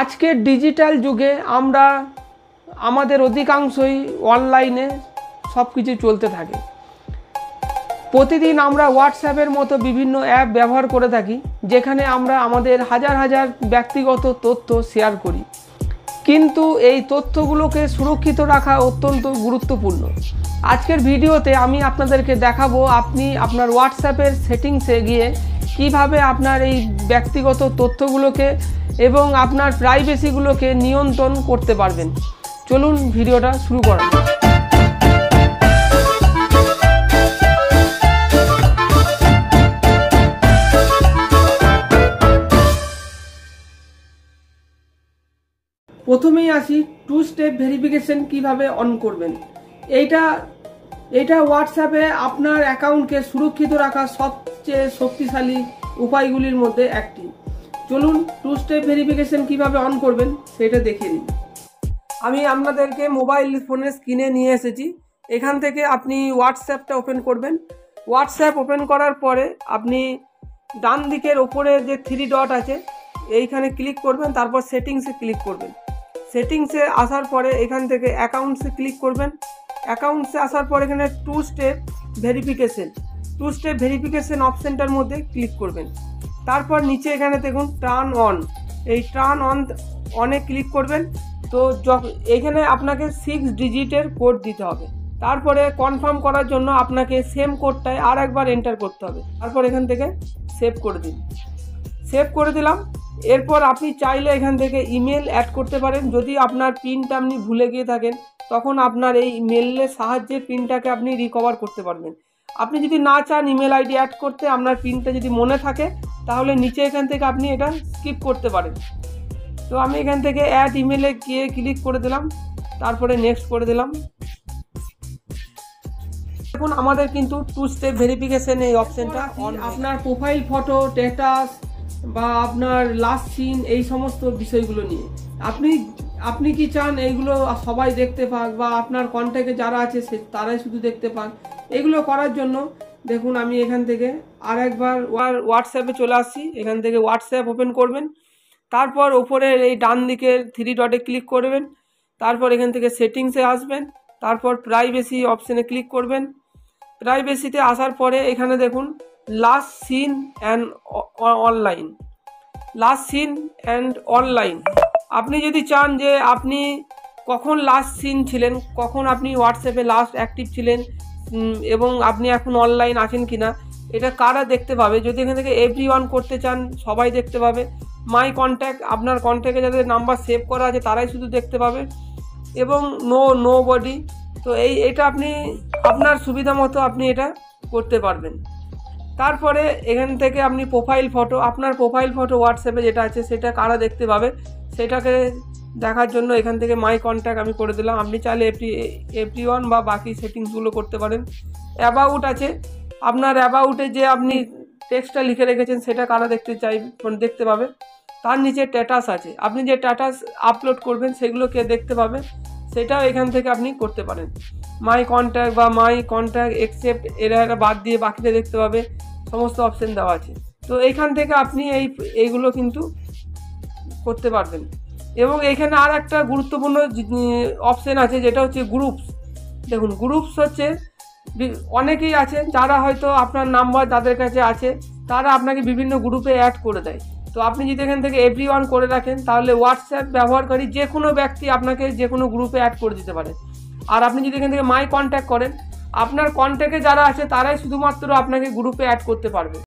আজকের ডিজিটাল যুগে আমরা আমাদের অধিকাংশই অনলাইনে সব কিছু চলতে থাকে। প্রতিদিন আমরা হোয়াটসঅ্যাপের মতো বিভিন্ন অ্যাপ ব্যবহার করে থাকি, যেখানে আমরা আমাদের হাজার হাজার ব্যক্তিগত তথ্য শেয়ার করি। কিন্তু এই তথ্যগুলোকে সুরক্ষিত রাখা অত্যন্ত গুরুত্বপূর্ণ। আজকের ভিডিওতে আমি আপনাদেরকে দেখাবো আপনি আপনার হোয়াটসঅ্যাপের সেটিংসে গিয়ে কিভাবে আপনার এই ব্যক্তিগত তথ্যগুলোকে এবং আপনার প্রাইভেসিগুলোকে নিয়ন্ত্রণ করতে পারবেন। চলুন ভিডিওটা শুরু করা যাক। প্রথমেই আসি টু স্টেপ ভেরিফিকেশন কিভাবে অন করবেন। এইটা হোয়াটসঅ্যাপে আপনার অ্যাকাউন্টকে সুরক্ষিত রাখা সবচেয়ে শক্তিশালী উপায়গুলির মধ্যে একটি। চলুন টু স্টেপ ভেরিফিকেশন কিভাবে অন করবেন সেটা দেখে নিন। আমি আপনাদেরকে মোবাইল ফোনের স্ক্রিনে নিয়ে এসেছি। এখান থেকে আপনি হোয়াটসঅ্যাপটা ওপেন করবেন। হোয়াটসঅ্যাপ ওপেন করার পরে আপনি ডান দিকের ওপরে যে থ্রি ডট আছে এইখানে ক্লিক করবেন, তারপর সেটিংসে ক্লিক করবেন। সেটিংসে আসার পরে এখান থেকে অ্যাকাউন্টসে ক্লিক করবেন। অ্যাকাউন্টসে আসার পর এখানে টু স্টেপ ভেরিফিকেশন অপশানটার মধ্যে ক্লিক করবেন। তারপর নিচে এখানে দেখুন টার্ন অন, এই টার্ন অনে ক্লিক করবেন। তো এখানে আপনাকে 6 ডিজিটের কোড দিতে হবে। তারপরে কনফার্ম করার জন্য আপনাকে সেম কোডটায় আর একবার এন্টার করতে হবে। তারপর এখান থেকে সেভ করে দিন। সেভ করে দিলাম। এরপর আপনি চাইলে এখান থেকে ইমেল অ্যাড করতে পারেন। যদি আপনার পিনটা আপনি ভুলে গিয়ে থাকেন, তখন আপনার এই ইমেলের সাহায্যে পিনটাকে আপনি রিকভার করতে পারবেন। আপনি যদি না চান ইমেল আইডি অ্যাড করতে, আপনার পিনটা যদি মনে থাকে, তাহলে নিচে এখান থেকে আপনি এটা স্কিপ করতে পারেন। তো আমি এখান থেকে অ্যাড ইমেলে গিয়ে ক্লিক করে দিলাম, তারপরে নেক্সট করে দিলাম। এখন আমাদের কিন্তু টু স্টেপ ভেরিফিকেশন এই অপশানটা অন। আপনার প্রোফাইল ফটো, স্ট্যাটাস বা আপনার লাস্ট সিন, এই সমস্ত বিষয়গুলো নিয়ে আপনি কি চান এইগুলো সবাই দেখতে পাক বা আপনার কন্ট্যাক্টে যারা আছে তারাই শুধু দেখতে পাক? এগুলো করার জন্য দেখুন আমি এখান থেকে আর একবার হোয়াটসঅ্যাপে চলে আসছি। এখান থেকে হোয়াটসঅ্যাপ ওপেন করবেন। তারপর ওপরের এই ডান দিকের থ্রি ডটে ক্লিক করবেন। তারপর এখান থেকে সেটিংসে আসবেন। তারপর প্রাইভেসি অপশানে ক্লিক করবেন। প্রাইভেসিতে আসার পরে এখানে দেখুন লাস্ট সিন অ্যান্ড অনলাইন। আপনি যদি চান যে আপনি কখন লাস্ট সিন ছিলেন, কখন আপনি হোয়াটসঅ্যাপে লাস্ট অ্যাক্টিভ ছিলেন এবং আপনি এখন অনলাইন আছেন কিনা, এটা কারা দেখতে পাবে? যদি এখান থেকে এভরিওয়ান করতে চান, সবাই দেখতে পাবে। মাই কন্ট্যাক্ট, আপনার কন্ট্যাক্টে যাদের নাম্বার সেভ করা আছে তারাই শুধু দেখতে পাবে। এবং নো বডি। তো এটা আপনি আপনার সুবিধা মতো আপনি এটা করতে পারবেন। তারপরে এখান থেকে আপনি আপনার প্রোফাইল ফটো হোয়াটসঅ্যাপে যেটা আছে সেটা কারা দেখতে পাবে সেটাকে দেখার জন্য এখান থেকে মাই কন্ট্যাক্ট আমি করে দিলাম। আপনি চাইলে এভরিওয়ান বা বাকি সেটিংসগুলো করতে পারেন। অ্যাবাউট আছে, আপনার অ্যাবাউটে যে আপনি টেক্সটটা লিখে রেখেছেন সেটা কারা দেখতে পাবে। তার নিচে স্ট্যাটাস আছে, আপনি যে স্ট্যাটাস আপলোড করবেন সেগুলো কে দেখতে পাবে সেটাও এখান থেকে আপনি করতে পারেন। মাই কন্ট্যাক্ট বা মাই কন্ট্যাক্ট এক্সেপ্ট এরা বাদ দিয়ে বাকিটা দেখতে পাবে। সমস্ত অপশান দেওয়া আছে। তো এইখান থেকে আপনি এইগুলো কিন্তু করতে পারবেন। এবং এখানে আর একটা গুরুত্বপূর্ণ অপশান আছে, যেটা হচ্ছে গ্রুপস। দেখুন গ্রুপস হচ্ছে অনেকেই আছেন যারা হয়তো আপনার নাম্বার যাদের কাছে আছে তারা আপনাকে বিভিন্ন গ্রুপে অ্যাড করে দেয়। তো আপনি যদি এখান থেকে এভরিওয়ান করে রাখেন, তাহলে হোয়াটসঅ্যাপ ব্যবহারকারী যে কোনো ব্যক্তি আপনাকে যে কোনো গ্রুপে অ্যাড করে দিতে পারে। আর আপনি যদি এখান থেকে মাই কন্ট্যাক্ট করেন, আপনার কন্ট্যাক্টে যারা আছে তারাই শুধুমাত্র আপনাকে গ্রুপে অ্যাড করতে পারবে।